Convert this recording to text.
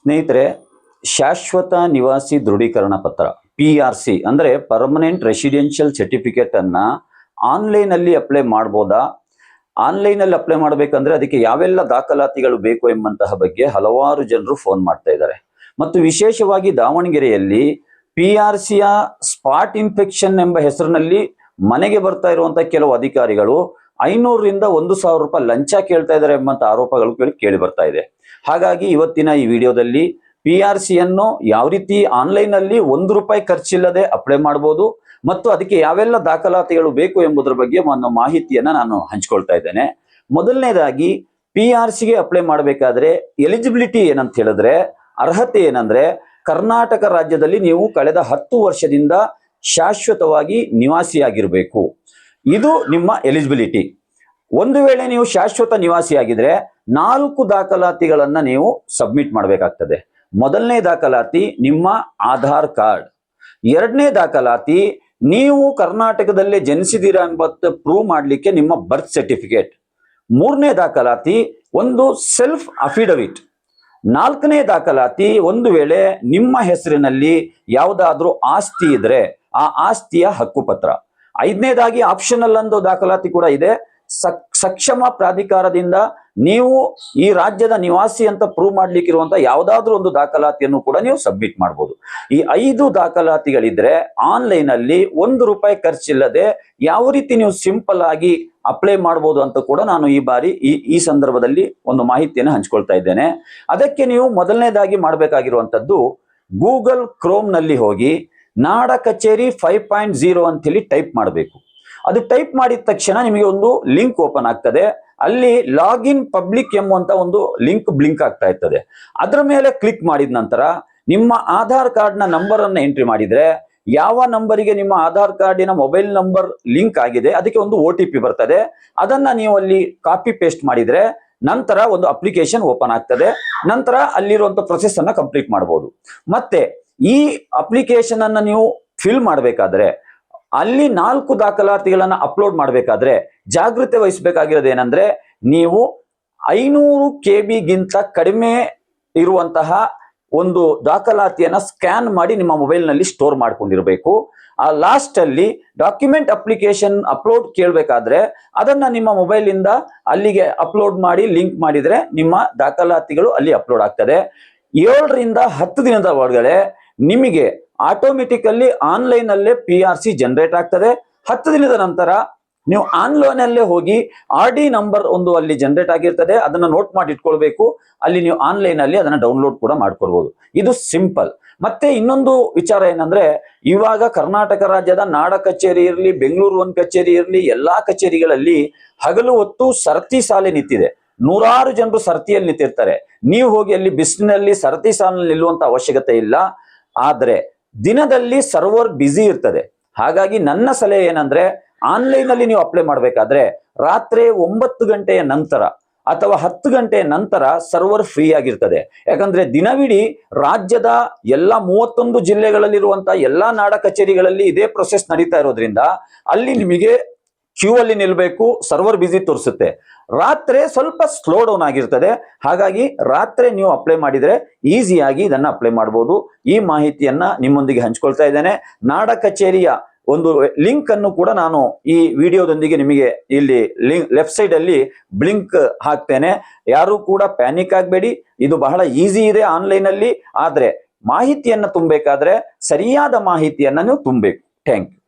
ಸ್ನೇಹಿತರೆ, ಶಾಶ್ವತ ನಿವಾಸಿ ದೃಢೀಕರಣ ಪತ್ರ PRC ಅಂದರೆ ಪರ್ಮನೆಂಟ್ ರೆಸಿಡೆನ್ಷಿಯಲ್ ಸರ್ಟಿಫಿಕೇಟ್ ಅನ್ನ ಆನ್ಲೈನ್ ಅಲ್ಲಿ ಅಪ್ಲೈ ಮಾಡಬಹುದಾ? ಆನ್ಲೈನ್ ಅಲ್ಲಿ ಅಪ್ಲೈ ಮಾಡಬೇಕಂದ್ರೆ ಅದಕ್ಕೆ ಯಾವೆಲ್ಲ ದಾಖಲಾತಿಗಳು ಬೇಕು ಎಂಬಂತಹ ಬಗ್ಗೆ ಹಲವಾರು ಜನರು ಫೋನ್ ಮಾಡ್ತಾ ಇದ್ದಾರೆ. ಮತ್ತು ವಿಶೇಷವಾಗಿ ದಾವಣಗೆರೆಯಲ್ಲಿ PRCಯ ಸ್ಪಾಟ್ ಇನ್ಫೆಕ್ಷನ್ ಎಂಬ ಹೆಸರಿನಲ್ಲಿ ಮನೆಗೆ ಬರ್ತಾ ಇರುವಂತಹ ಕೆಲವು ಅಧಿಕಾರಿಗಳು 500 ರಿಂದ 1,000 ರೂಪಾಯಿ ಲಂಚ ಕೇಳ್ತಾ ಇದ್ದಾರೆ ಎಂಬಂತ ಆರೋಪಗಳು ಕೇಳಿ ಬರ್ತಾ ಇದೆ. ಹಾಗಾಗಿ ಇವತ್ತಿನ ಈ ವಿಡಿಯೋದಲ್ಲಿ PRCಯನ್ನು ಯಾವ ರೀತಿ ಆನ್ಲೈನ್ ಅಲ್ಲಿ 1 ರೂಪಾಯಿ ಖರ್ಚಿಲ್ಲದೆ ಅಪ್ಲೈ ಮಾಡಬಹುದು ಮತ್ತು ಅದಕ್ಕೆ ಯಾವೆಲ್ಲ ದಾಖಲಾತಿಗಳು ಬೇಕು ಎಂಬುದರ ಬಗ್ಗೆ ಒಂದು ಮಾಹಿತಿಯನ್ನ ನಾನು ಹಂಚಿಕೊಳ್ತಾ ಇದ್ದೇನೆ. ಮೊದಲನೇದಾಗಿ PRCಗೆ ಅಪ್ಲೈ ಮಾಡಬೇಕಾದ್ರೆ ಎಲಿಜಿಬಿಲಿಟಿ ಏನಂತ ಹೇಳಿದ್ರೆ, ಅರ್ಹತೆ ಏನಂದ್ರೆ ಕರ್ನಾಟಕ ರಾಜ್ಯದಲ್ಲಿ ನೀವು ಕಳೆದ 10 ವರ್ಷದಿಂದ ಶಾಶ್ವತವಾಗಿ ನಿವಾಸಿಯಾಗಿರಬೇಕು. ಇದು ನಿಮ್ಮ ಎಲಿಜಿಬಿಲಿಟಿ. ಒಂದು ವೇಳೆ ನೀವು ಶಾಶ್ವತ ನಿವಾಸಿಯಾಗಿದ್ರೆ 4 ದಾಖಲಾತಿಗಳನ್ನ ನೀವು ಸಬ್ಮಿಟ್ ಮಾಡಬೇಕಾಗ್ತದೆ. ಮೊದಲನೇ ದಾಖಲಾತಿ ನಿಮ್ಮ ಆಧಾರ್ ಕಾರ್ಡ್, ಎರಡನೇ ದಾಖಲಾತಿ ನೀವು ಕರ್ನಾಟಕದಲ್ಲೇ ಜನಿಸಿದ್ದೀರಾ ಎಂಬತ್ತು ಪ್ರೂವ್ ಮಾಡಲಿಕ್ಕೆ ನಿಮ್ಮ ಬರ್ತ್ ಸರ್ಟಿಫಿಕೇಟ್, ಮೂರನೇ ದಾಖಲಾತಿ ಒಂದು ಸೆಲ್ಫ್ ಅಫಿಡವಿಟ್, ನಾಲ್ಕನೇ ದಾಖಲಾತಿ ಒಂದು ವೇಳೆ ನಿಮ್ಮ ಹೆಸರಿನಲ್ಲಿ ಯಾವುದಾದ್ರೂ ಆಸ್ತಿ ಇದ್ರೆ ಆ ಆಸ್ತಿಯ ಹಕ್ಕುಪತ್ರ, ಐದನೇದಾಗಿ ಆಪ್ಷನಲ್ ಒಂದು ದಾಖಲಾತಿ ಕೂಡ ಇದೆ. ಸಕ್ಷಮ ಪ್ರಾಧಿಕಾರದಿಂದ ನೀವು ಈ ರಾಜ್ಯದ ನಿವಾಸಿ ಅಂತ ಪ್ರೂವ್ ಮಾಡ್ಲಿಕ್ಕೆ ಇರುವಂತ ಯಾವುದಾದ್ರೂ ಒಂದು ದಾಖಲಾತಿಯನ್ನು ಕೂಡ ನೀವು ಸಬ್ಮಿಟ್ ಮಾಡಬಹುದು. ಈ 5 ದಾಖಲಾತಿಗಳಿದ್ರೆ ಆನ್ಲೈನ್ ಅಲ್ಲಿ 1 ರೂಪಾಯಿ ಖರ್ಚಿಲ್ಲದೆ ಯಾವ ರೀತಿ ನೀವು ಸಿಂಪಲ್ ಆಗಿ ಅಪ್ಲೈ ಮಾಡಬಹುದು ಅಂತ ಕೂಡ ನಾನು ಈ ಬಾರಿ ಈ ಸಂದರ್ಭದಲ್ಲಿ ಒಂದು ಮಾಹಿತಿಯನ್ನು ಹಂಚ್ಕೊಳ್ತಾ ಇದ್ದೇನೆ. ಅದಕ್ಕೆ ನೀವು ಮೊದಲನೇದಾಗಿ ಮಾಡಬೇಕಾಗಿರುವಂತದ್ದು ಗೂಗಲ್ ಕ್ರೋಮ್ ನಲ್ಲಿ ಹೋಗಿ ನಾಡ ಕಚೇರಿ 5.0 ಅಂತ ಹೇಳಿ ಟೈಪ್ ಮಾಡಬೇಕು. ಅದು ಟೈಪ್ ಮಾಡಿದ ತಕ್ಷಣ ನಿಮಗೆ ಒಂದು ಲಿಂಕ್ ಓಪನ್ ಆಗ್ತದೆ. ಅಲ್ಲಿ ಲಾಗಿನ್ ಪಬ್ಲಿಕ್ ಎಂಬುವಂತ ಒಂದು ಲಿಂಕ್ ಬ್ಲಿಂಕ್ ಆಗ್ತಾ ಇರ್ತದೆ. ಅದರ ಮೇಲೆ ಕ್ಲಿಕ್ ಮಾಡಿದ ನಂತರ ನಿಮ್ಮ ಆಧಾರ್ ಕಾರ್ಡ್ನ ನಂಬರ್ ಅನ್ನ ಎಂಟ್ರಿ ಮಾಡಿದ್ರೆ ಯಾವ ನಂಬರಿಗೆ ನಿಮ್ಮ ಆಧಾರ್ ಕಾರ್ಡಿನ ಮೊಬೈಲ್ ನಂಬರ್ ಲಿಂಕ್ ಆಗಿದೆ ಅದಕ್ಕೆ ಒಂದು OTP ಬರ್ತದೆ. ಅದನ್ನ ನೀವು ಅಲ್ಲಿ ಕಾಪಿ ಪೇಸ್ಟ್ ಮಾಡಿದ್ರೆ ನಂತರ ಒಂದು ಅಪ್ಲಿಕೇಶನ್ ಓಪನ್ ಆಗ್ತದೆ. ನಂತರ ಅಲ್ಲಿರುವಂತ ಪ್ರೊಸೆಸ್ ಅನ್ನ ಕಂಪ್ಲೀಟ್ ಮಾಡಬಹುದು. ಮತ್ತೆ ಈ ಅಪ್ಲಿಕೇಶನ್ ಅನ್ನ ನೀವು ಫಿಲ್ ಮಾಡಬೇಕಾದ್ರೆ ಅಲ್ಲಿ 4 ದಾಖಲಾತಿಗಳನ್ನ ಅಪ್ಲೋಡ್ ಮಾಡಬೇಕಾದ್ರೆ ಜಾಗೃತೆ ವಹಿಸಬೇಕಾಗಿರೋದು ಏನಂದ್ರೆ, ನೀವು 500 KB ಗಿಂತ ಕಡಿಮೆ ಇರುವಂತಹ ಒಂದು ದಾಖಲಾತಿಯನ್ನ ಸ್ಕ್ಯಾನ್ ಮಾಡಿ ನಿಮ್ಮ ಮೊಬೈಲ್ ನಲ್ಲಿ ಸ್ಟೋರ್ ಮಾಡ್ಕೊಂಡಿರಬೇಕು. ಆ ಲಾಸ್ಟ್ ಅಲ್ಲಿ ಡಾಕ್ಯುಮೆಂಟ್ ಅಪ್ಲಿಕೇಶನ್ ಅಪ್ಲೋಡ್ ಕೇಳಬೇಕಾದ್ರೆ ಅದನ್ನ ನಿಮ್ಮ ಮೊಬೈಲ್ ಇಂದ ಅಲ್ಲಿಗೆ ಅಪ್ಲೋಡ್ ಮಾಡಿ ಲಿಂಕ್ ಮಾಡಿದ್ರೆ ನಿಮ್ಮ ದಾಖಲಾತಿಗಳು ಅಲ್ಲಿ ಅಪ್ಲೋಡ್ ಆಗ್ತದೆ. 7 ರಿಂದ 10 ದಿನದ ಒಳಗಡೆ ನಿಮಗೆ ಆಟೋಮೆಟಿಕಲಿ ಆನ್ಲೈನ್ ಅಲ್ಲೇ PRC ಜನರೇಟ್ ಆಗ್ತದೆ. 10 ದಿನದ ನಂತರ ನೀವು ಆನ್ಲೈನ್ ಅಲ್ಲೇ ಹೋಗಿ RD ನಂಬರ್ ಒಂದು ಅಲ್ಲಿ ಜನರೇಟ್ ಆಗಿರ್ತದೆ, ಅದನ್ನ ನೋಟ್ ಮಾಡಿ ಇಟ್ಕೊಳ್ಬೇಕು. ಅಲ್ಲಿ ನೀವು ಆನ್ಲೈನ್ ಅಲ್ಲಿ ಅದನ್ನ ಡೌನ್ಲೋಡ್ ಕೂಡ ಮಾಡ್ಕೊಳ್ಬಹುದು. ಇದು ಸಿಂಪಲ್. ಮತ್ತೆ ಇನ್ನೊಂದು ವಿಚಾರ ಏನಂದ್ರೆ, ಇವಾಗ ಕರ್ನಾಟಕ ರಾಜ್ಯದ ನಾಡ ಕಚೇರಿ ಇರಲಿ, ಬೆಂಗಳೂರು 1 ಕಚೇರಿ ಇರಲಿ, ಎಲ್ಲಾ ಕಚೇರಿಗಳಲ್ಲಿ ಹಗಲು ಹೊತ್ತು ಸರತಿ ಸಾಲೆ ನಿಂತಿದೆ. 100 ಜನರು ಸರತಿಯಲ್ಲಿ ನಿಂತಿರ್ತಾರೆ. ನೀವು ಹೋಗಿ ಅಲ್ಲಿ ಬಿಸಿಲಿನಲ್ಲಿ ಸರತಿ ಸಾಲಿನಲ್ಲಿ ನಿಲ್ಲುವಂತ ಅವಶ್ಯಕತೆ ಇಲ್ಲ. ಆದ್ರೆ ದಿನದಲ್ಲಿ ಸರ್ವರ್ ಬ್ಯುಸಿ ಇರ್ತದೆ. ಹಾಗಾಗಿ ನನ್ನ ಸಲಹೆ ಏನಂದ್ರೆ, ಆನ್ಲೈನ್ ಅಲ್ಲಿ ನೀವು ಅಪ್ಲೈ ಮಾಡಬೇಕಾದ್ರೆ ರಾತ್ರಿ 9 ಗಂಟೆಯ ನಂತರ ಅಥವಾ 10 ಗಂಟೆಯ ನಂತರ ಸರ್ವರ್ ಫ್ರೀ ಆಗಿರ್ತದೆ. ಯಾಕಂದ್ರೆ ದಿನವಿಡೀ ರಾಜ್ಯದ ಎಲ್ಲ 31 ಜಿಲ್ಲೆಗಳಲ್ಲಿರುವಂತಹ ಎಲ್ಲಾ ನಾಡ ಕಚೇರಿಗಳಲ್ಲಿ ಇದೇ ಪ್ರೊಸೆಸ್ ನಡೀತಾ ಇರೋದ್ರಿಂದ ಅಲ್ಲಿ ನಿಮಗೆ ಕ್ಯೂ ಅಲ್ಲಿ ನಿಲ್ಬೇಕು, ಸರ್ವರ್ ಬಿಸಿ ತೋರಿಸುತ್ತೆ. ರಾತ್ರಿ ಸ್ವಲ್ಪ ಸ್ಲೋ ಡೌನ್ ಆಗಿರ್ತದೆ. ಹಾಗಾಗಿ ರಾತ್ರಿ ನೀವು ಅಪ್ಲೈ ಮಾಡಿದ್ರೆ ಈಸಿಯಾಗಿ ಇದನ್ನ ಅಪ್ಲೈ ಮಾಡಬಹುದು. ಈ ಮಾಹಿತಿಯನ್ನ ನಿಮ್ಮೊಂದಿಗೆ ಹಂಚ್ಕೊಳ್ತಾ ಇದ್ದೇನೆ. ನಾಡ ಕಚೇರಿಯ ಒಂದು ಲಿಂಕ್ ಅನ್ನು ಕೂಡ ನಾನು ಈ ವಿಡಿಯೋದೊಂದಿಗೆ ನಿಮಗೆ ಇಲ್ಲಿ ಲೆಫ್ಟ್ ಸೈಡ್ ಅಲ್ಲಿ ಬ್ಲಿಂಕ್ ಹಾಕ್ತೇನೆ. ಯಾರು ಕೂಡ ಪ್ಯಾನಿಕ್ ಆಗಬೇಡಿ. ಇದು ಬಹಳ ಈಸಿ ಇದೆ ಆನ್ಲೈನ್ ಅಲ್ಲಿ. ಆದ್ರೆ ಮಾಹಿತಿಯನ್ನ ತುಂಬಬೇಕಾದ್ರೆ ಸರಿಯಾದ ಮಾಹಿತಿಯನ್ನ ನೀವು ತುಂಬಬೇಕು. Thank you.